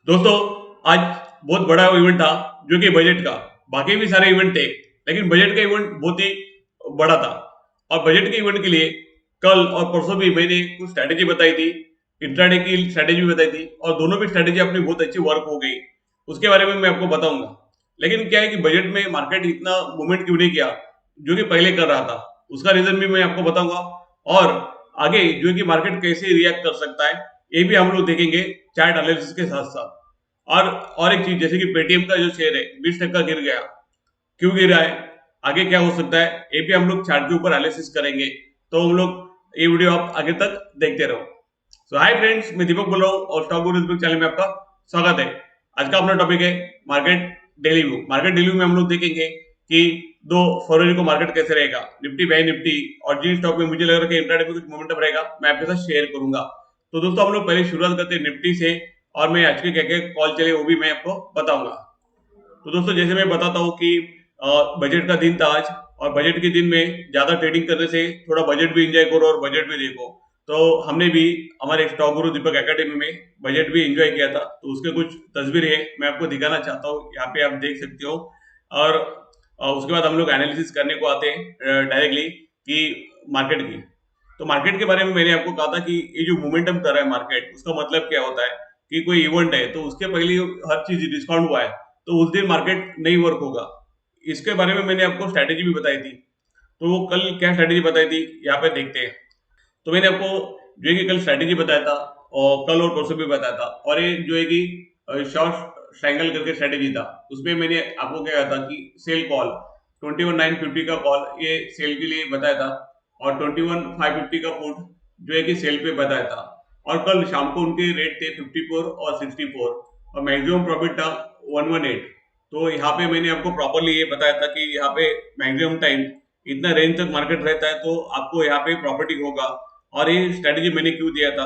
दोस्तों, आज बहुत बड़ा इवेंट था जो कि बजट का। बाकी भी सारे इवेंट थे, लेकिन बजट का इवेंट बहुत ही बड़ा था। और बजट के इवेंट के लिए कल और परसों भी मैंने कुछ स्ट्रैटेजी बताई थी, इंट्राडे की स्ट्रैटेजी भी बताई थी और दोनों भी स्ट्रैटेजी अपनी बहुत अच्छी वर्क हो गई। उसके बारे में मैं आपको बताऊंगा। लेकिन क्या है कि बजट में मार्केट इतना मूवमेंट क्यों नहीं किया जो कि पहले कर रहा था, उसका रीजन भी मैं आपको बताऊंगा। और आगे जो कि मार्केट कैसे रिएक्ट कर सकता है, ये भी हम लोग देखेंगे चार्ट एनालिसिस के साथ साथ। और एक चीज, जैसे कि पेटीएम का जो शेयर है 20% गिर गया, क्यों गिरा है, आगे क्या हो सकता है, ये भी हम लोग चार्ट के ऊपर एनालिसिस करेंगे। तो हम लोग ये वीडियो आप आगे तक देखते रहो। सो हाय फ्रेंड्स, मैं दीपक बोल रहा हूँ और स्टॉक गुरु चैनल में आपका स्वागत है। आज का अपना टॉपिक है market daily view. Market daily view में हम लोग देखेंगे कि 2 फरवरी को मार्केट कैसे रहेगा, निफ्टी बैंक निफ्टी और जिन स्टॉक में मुझे लग रहा है कि इंट्राडे में कुछ मोमेंटम रहेगा, मैं आपके साथ शेयर करूंगा। तो दोस्तों, हम लोग पहले शुरुआत करते हैं निफ्टी से और मैं आज के क्या क्या कॉल चले वो भी मैं आपको बताऊंगा। तो दोस्तों, जैसे मैं बताता हूँ कि बजट का दिन था आज, और बजट के दिन में ज्यादा ट्रेडिंग करने से थोड़ा बजट भी एंजॉय करो और बजट भी देखो। तो हमने भी हमारे स्टॉक गुरु दीपक एकेडमी में बजट भी एंजॉय किया था, तो उसके कुछ तस्वीरें हैं मैं आपको दिखाना चाहता हूँ, यहाँ पे आप देख सकते हो। और उसके बाद हम लोग एनालिसिस करने को आते हैं डायरेक्टली कि मार्केट की। तो मार्केट के बारे में मैंने आपको कहा था कि ये जो मोमेंटम कर रहा है मार्केट, उसका मतलब क्या होता है कि कोई इवेंट है तो उसके पहले हर चीज डिस्काउंट हुआ है, तो उस दिन मार्केट नहीं वर्क होगा। इसके बारे में मैंने आपको स्ट्रैटेजी भी बताई थी। तो वो कल क्या स्ट्रैटेजी बताई थी, यहाँ पे देखते हैं। तो मैंने आपको जो है कि कल स्ट्रैटेजी बताया था और कल और परसों भी बताया था। और ये जो है कि शॉर्ट ट्रायंगल करके स्ट्रैटेजी था, उसमें मैंने आपको क्या कहा था कि सेल कॉल 21,950 का कॉल ये सेल के लिए बताया था, और 21,550 का पुट जो है कि सेल पे बताया था। और कल शाम को उनके रेट थे 54 और 64, और मैक्सिमम प्रॉफिट था 118। तो यहाँ पे मैंने आपको प्रॉपरली ये बताया था कि यहाँ पे मैक्सिमम टाइम इतना रेंज तक मार्केट रहता है तो आपको यहाँ पे प्रॉपर्टी होगा। और ये स्ट्रेटेजी मैंने क्यों दिया था,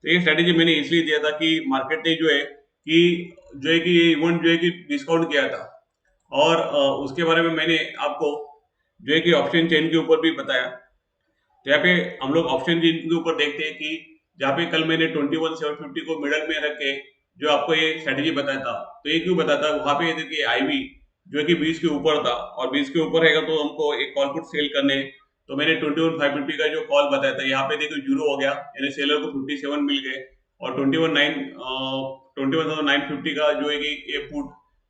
तो ये स्ट्रेटेजी मैंने इसलिए दिया था कि मार्केट ने जो है कि ये इवेंट जो है कि डिस्काउंट किया था। और उसके बारे में मैंने आपको जो है कि ऑप्शन चेन के ऊपर भी बताया। तो यहाँ पे हम लोग ऑप्शन चेन के ऊपर देखते हैं कि जहाँ पे कल मैंने 21,750 को मिडल में रख के जो आपको ये स्ट्रेटेजी बताया था, तो ये क्यों बताया था, वहां पे देखिए आईवी जो है कि 20 के ऊपर था, और 20 के ऊपर रहेगा तो हमको एक कॉल पुट सेल करने हैं। तो मैंने 21,550 का जो कॉल बताया था, यहाँ पे देखो जीरो हो गया, यानी सेलर को 57 मिल गए। और 21,950 का जो है कि ये पुट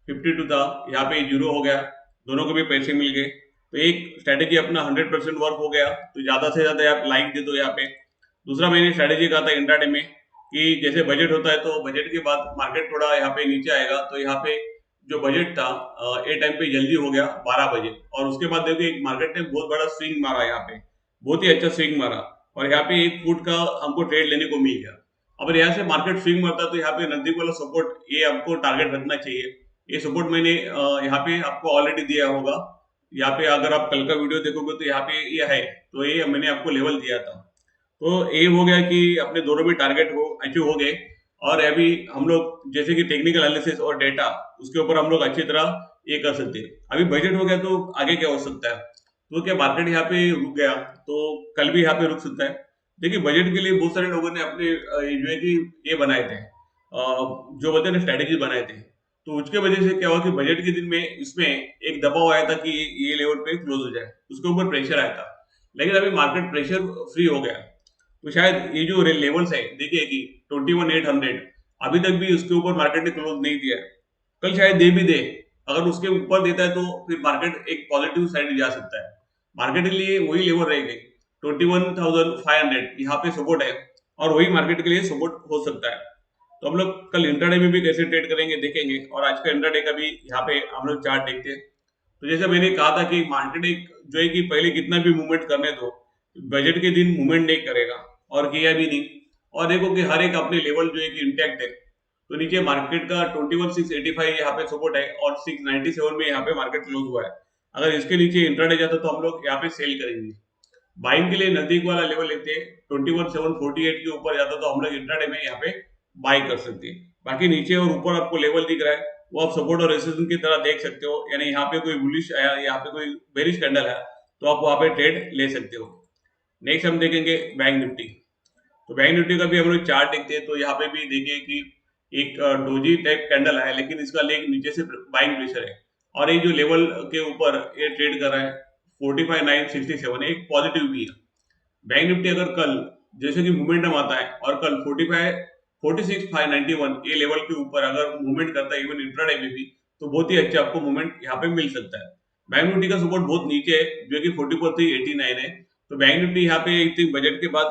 52 था, यहाँ पे जीरो हो गया, दोनों को भी पैसे मिल गए। तो एक स्ट्रेटेजी अपना 100% वर्क हो गया, तो ज्यादा से ज्यादा आप लाइक दे दो यहाँ पे। दूसरा मैंने स्ट्रेटेजी कहा था इंट्राडे में कि जैसे बजट होता है तो बजट के बाद मार्केट थोड़ा यहाँ पे नीचे आएगा, तो यहाँ पे जो बजट था ए टाइम पे जल्दी हो गया 12 बजे, और उसके बाद देखो एक मार्केट ने बहुत बड़ा स्विंग मारा यहाँ पे, बहुत ही अच्छा स्विंग मारा। और यहाँ पे एक फुट का हमको ट्रेड लेने को मिल गया। अब यहाँ से मार्केट स्विंग मारता है तो यहाँ पे नजदीक वाला सपोर्ट ये हमको टारगेट रखना चाहिए। ये सपोर्ट मैंने यहाँ पे आपको ऑलरेडी दिया होगा। यहाँ पे अगर आप कल का वीडियो देखोगे तो यहाँ पे ये है, तो ये मैंने आपको लेवल दिया था। तो ये हो गया कि अपने दोनों भी टारगेट हो अचीव हो गए। और अभी हम लोग जैसे कि टेक्निकल एनालिसिस और डेटा, उसके ऊपर हम लोग अच्छी तरह ये कर सकते हैं। अभी बजट हो गया तो आगे क्या हो सकता है, तो क्या मार्केट यहाँ पे रुक गया तो कल भी यहाँ पे रुक सकता है। देखिए, बजट के लिए बहुत सारे लोगों ने अपने जो है कि ये बनाए थे, जो बोलते हैं ना स्ट्रेटेजी बनाए थे। तो उसके वजह से क्या हुआ कि बजट के दिन में इसमें एक दबाव आया था कि ये लेवल पे क्लोज हो जाए, उसके ऊपर प्रेशर आया था। लेकिन अभी मार्केट प्रेशर फ्री हो गया, तो शायद ये जो लेवल्स है देखिए कि 21,800, अभी तक भी उसके ऊपर मार्केट ने क्लोज नहीं दिया है। कल शायद दे भी दे, अगर उसके ऊपर देता है तो फिर मार्केट एक पॉजिटिव साइड जा सकता है। मार्केट के लिए वही लेवल रहेगी 21,500, यहाँ पे सपोर्ट है, और वही मार्केट के लिए सपोर्ट हो सकता है। तो हम लोग कल इंट्राडे में भी कैसे ट्रेड करेंगे देखेंगे, और आज का इंट्राडे का भी यहाँ पे हम लोग चार्ट देखते हैं। तो जैसे मैंने कहा था कि मार्केट एक जो है कि पहले कितना भी मूवमेंट करने दो, बजट के दिन मूवमेंट नहीं करेगा, और किया भी नहीं। और देखो कि हर एक अपने लेवल जो है कि इंटैक्ट है। तो नीचे मार्केट का 21,685 यहाँ पे सपोर्ट है, और 697 में यहाँ पे मार्केट क्लोज हुआ है। अगर इसके नीचे इंट्राडे जाता तो हम लोग यहाँ पे सेल करेंगे। बाइंग के लिए नजदीक वाला लेवल लेते हैं, 21,748 के ऊपर जाता तो हम लोग इंट्राडे में यहाँ पे बाई कर सकते हैं। बाकी नीचे और ऊपर आपको लेवल दिख रहा है, वो आप सपोर्ट और रेसिस्टेंस की तरह देख सकते हो, यानी यहाँ पे कोई बुलिश आया, यहाँ पे कोई बेरिश कैंडल है, तो आप वहां पे ट्रेड ले सकते हो। नेक्स्ट हम देखेंगे बैंक निफ्टी। तो बैंक निफ्टी का भी हम लोग चार्ट देखते हैं, तो यहाँ पे भी देखिए कि एक डोजी टाइप कैंडल है, लेकिन इसका लेग नीचे से बाइंग प्रेशर है और ये जो लेवल के ऊपर ये ट्रेड कर रहा है 45,967 एक पॉजिटिव भी है। बैंक निफ्टी अगर कल जैसे कि मोमेंटम आता है और कल 46,591 ये लेवल के ऊपर अगर मूवमेंट करता है इवन इंट्राडे में भी, तो बहुत ही अच्छा आपको मूवमेंट यहाँ पे मिल सकता है। बैंक निफ्टी का सपोर्ट बहुत नीचे है जो कि 44,389 है। तो बैंक निफ्टी यहाँ पे आई थिंक बजट के बाद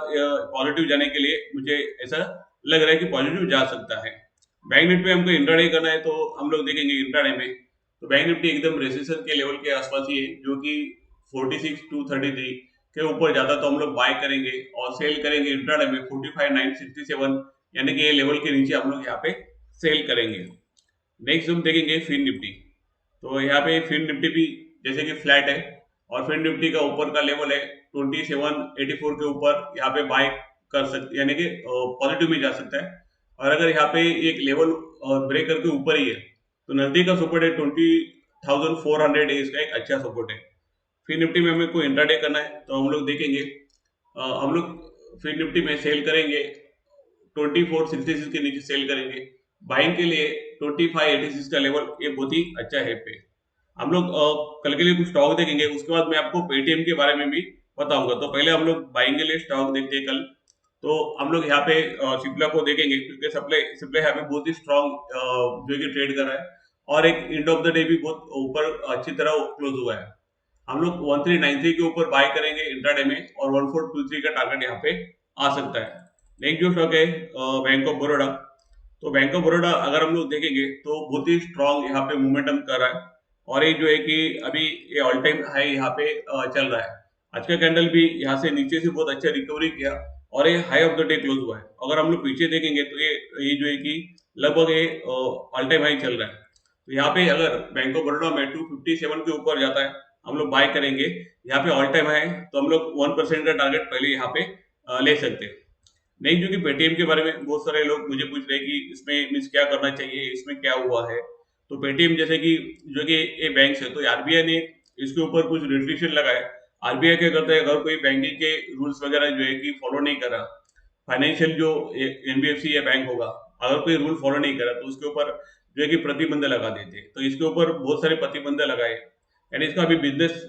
पॉजिटिव जाने के लिए मुझे ऐसा लग रहा है कि पॉजिटिव जा सकता है। बैंक निफ्टी में हमको इंट्राडे करना है तो हम लोग देखेंगे इंट्राडे में, तो बैंक निफ्टी एकदम रेजिस्टेंस के लेवल के आसपास ही है जो कि 46,233 के ऊपर जाता तो हम लोग बाय करेंगे और सेल करेंगे इंट्राडे में 45,967, यानी कि ये लेवल के नीचे हम लोग यहाँ पे सेल करेंगे। नेक्स्ट हम देखेंगे फिन निफ्टी, तो यहाँ पे फिन निफ्टी भी जैसे कि फ्लैट है और फिन निफ्टी का ऊपर का लेवल है 2784 के ऊपर यहाँ पे बाय कर सकते, यानी कि पॉजिटिव में जा सकता है। और अगर यहाँ पे एक लेवल ब्रेक करके ऊपर ही है तो नजदीक का सपोर्ट है 20,400 इसका एक अच्छा सपोर्ट है। फिन निफ्टी में हमें कोई इंट्राडे करना है तो हम लोग देखेंगे हम लोग फिन निफ्टी में सेल करेंगे 2466 के नीचे सेल करेंगे। बाइंग के लिए 2586 का लेवल ये बहुत ही अच्छा है पे। हम लोग कल के लिए कुछ स्टॉक देखेंगे, उसके बाद मैं आपको पेटीएम के बारे में भी बताऊंगा। तो पहले हम लोग बाइंग के लिए स्टॉक देखते हैं कल। तो हम लोग यहाँ पे सिप्ला को देखेंगे क्योंकि सप्लाई सिप्ला यहाँ पे बहुत ही स्ट्रॉन्ग जो कि ट्रेड कर रहा है और एक एंड ऑफ द डे भी बहुत ऊपर अच्छी तरह क्लोज हुआ है। हम लोग 1393 के ऊपर बाय करेंगे इंट्राडे में और 1423 का टारगेट यहाँ पे आ सकता है। नेक्स्ट जो स्टॉक है बैंक ऑफ बड़ौदा, तो बैंक ऑफ बड़ौदा अगर हम लोग देखेंगे तो बहुत ही स्ट्रॉन्ग यहाँ पे मोमेंटम कर रहा है और ये जो है कि अभी ये ऑल टाइम हाई यहाँ पे चल रहा है। आज का कैंडल भी यहाँ से नीचे से बहुत अच्छा रिकवरी किया और ये high of the day close हुआ है। अगर हम लोग पीछे देखेंगे तो ये जो है कि लगभग ये ऑल टाइम हाई चल रहा है। तो यहाँ पे अगर बैंक ऑफ बड़ौदा में 257 के ऊपर जाता है हम लोग बाय करेंगे, यहाँ पे ऑल टाइम हाई है तो हम लोग 1% का टारगेट पहले यहाँ पे ले सकते हैं। नहीं, जो कि पेटीएम के बारे में बहुत सारे लोग मुझे पूछ रहे हैं कि इसमें मीन्स क्या करना चाहिए, इसमें क्या हुआ है। तो पेटीएम जैसे कि जो कि ये बैंक है तो आरबीआई ने इसके ऊपर कुछ रिस्ट्रिक्शन लगाए। आरबीआई क्या करता है, अगर कोई बैंकिंग के रूल्स वगैरह जो है कि फॉलो नहीं कर रहा, फाइनेंशियल जो एनबीएफसी या बैंक होगा अगर कोई रूल फॉलो नहीं करा तो उसके ऊपर जो है कि प्रतिबंध लगा देते हैं। तो इसके ऊपर बहुत सारे प्रतिबंध लगाए, यानी इसका अभी बिजनेस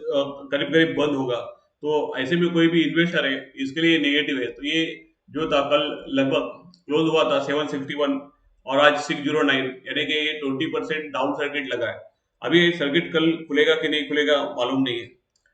करीब करीब बंद होगा। तो ऐसे में कोई भी इन्वेस्टर है इसके लिए नेगेटिव है। तो ये जो था कल लगभग क्लोज हुआ था 761 और आज 609, यानी कि ये 20% डाउन सर्किट लगा है। अभी ये सर्किट कल खुलेगा कि नहीं खुलेगा मालूम नहीं है।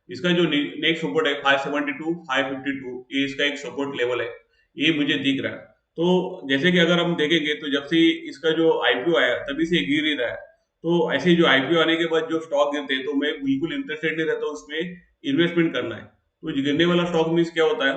इसका जो नेक्स्ट सपोर्ट है 572 552 ये इसका एक सपोर्ट लेवल है, ये मुझे दिख रहा है। तो जैसे कि अगर हम देखेंगे तो जब से इसका जो आईपीओ आया तभी से गिर ही रहा है। तो ऐसे जो आईपीओ आने के बाद जो स्टॉक गिरते हैं तो मैं बिल्कुल इंटरेस्टेड नहीं रहता उसमें इन्वेस्टमेंट करना है। तो गिरने वाला स्टॉक मीन्स क्या होता है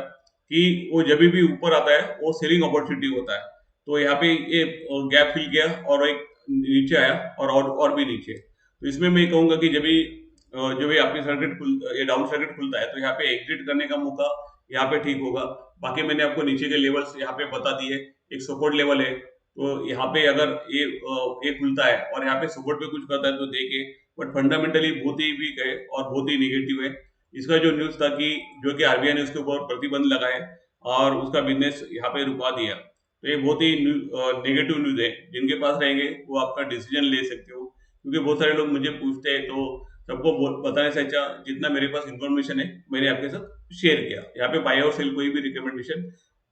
कि वो जब भी ऊपर आता है वो सेलिंग अपॉर्चुनिटी होता है। तो यहाँ पे ये गैप फिल किया और एक नीचे आया और भी नीचे। तो इसमें मैं कहूंगा कि जब भी आपकी सर्किट ये डाउन सर्किट खुलता है तो यहाँ पे एग्जिट करने का मौका यहाँ पे ठीक होगा। बाकी मैंने आपको नीचे के लेवल्स यहाँ पे बता दिए, एक सपोर्ट लेवल है तो यहाँ पे अगर ये खुलता है और यहाँ पे सपोर्ट पे कुछ करता है तो देखे, बट फंडामेंटली बहुत ही वीक है और बहुत ही निगेटिव है। इसका जो न्यूज था कि जो कि आरबीआई ने उसके ऊपर प्रतिबंध लगाए और उसका बिजनेस यहाँ पे रुका दिया, तो ये बहुत ही नेगेटिव न्यूज है। जिनके पास रहेंगे वो आपका डिसीजन ले सकते हो, क्योंकि बहुत सारे लोग मुझे पूछते हैं तो सबको बताने से अच्छा जितना मेरे पास इन्फॉर्मेशन है मैंने आपके साथ शेयर किया। यहाँ पे बाय और सेल कोई भी रिकमेंडेशन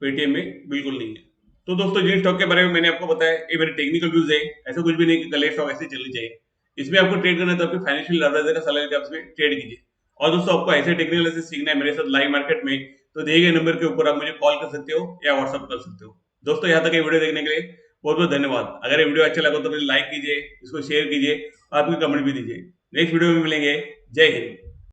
पेटीएम में बिल्कुल नहीं है। तो दोस्तों जिन स्टॉक के बारे में मैंने आपको बताया ये मेरे टेक्निकल व्यूज है, ऐसा कुछ भी नहीं कि कल स्टॉक ऐसे चलनी चाहिए। इसमें आपको ट्रेड करना है तो आपके फाइनेंशियल एडवाइजर का सलाह लेकर आप इसमें ट्रेड कीजिए। और दोस्तों आपको ऐसे टेक्निकल एनालिसिस सीखना है मेरे साथ लाइव मार्केट में तो दिए गए नंबर के ऊपर आप मुझे कॉल कर सकते हो या व्हाट्सअप कर सकते हो। दोस्तों यहाँ तक ये वीडियो देखने के लिए बहुत बहुत धन्यवाद। अगर ये वीडियो अच्छा लगा तो प्लीज लाइक कीजिए, इसको शेयर कीजिए और आपकी कमेंट भी दीजिए। नेक्स्ट वीडियो में मिलेंगे। जय हिंद।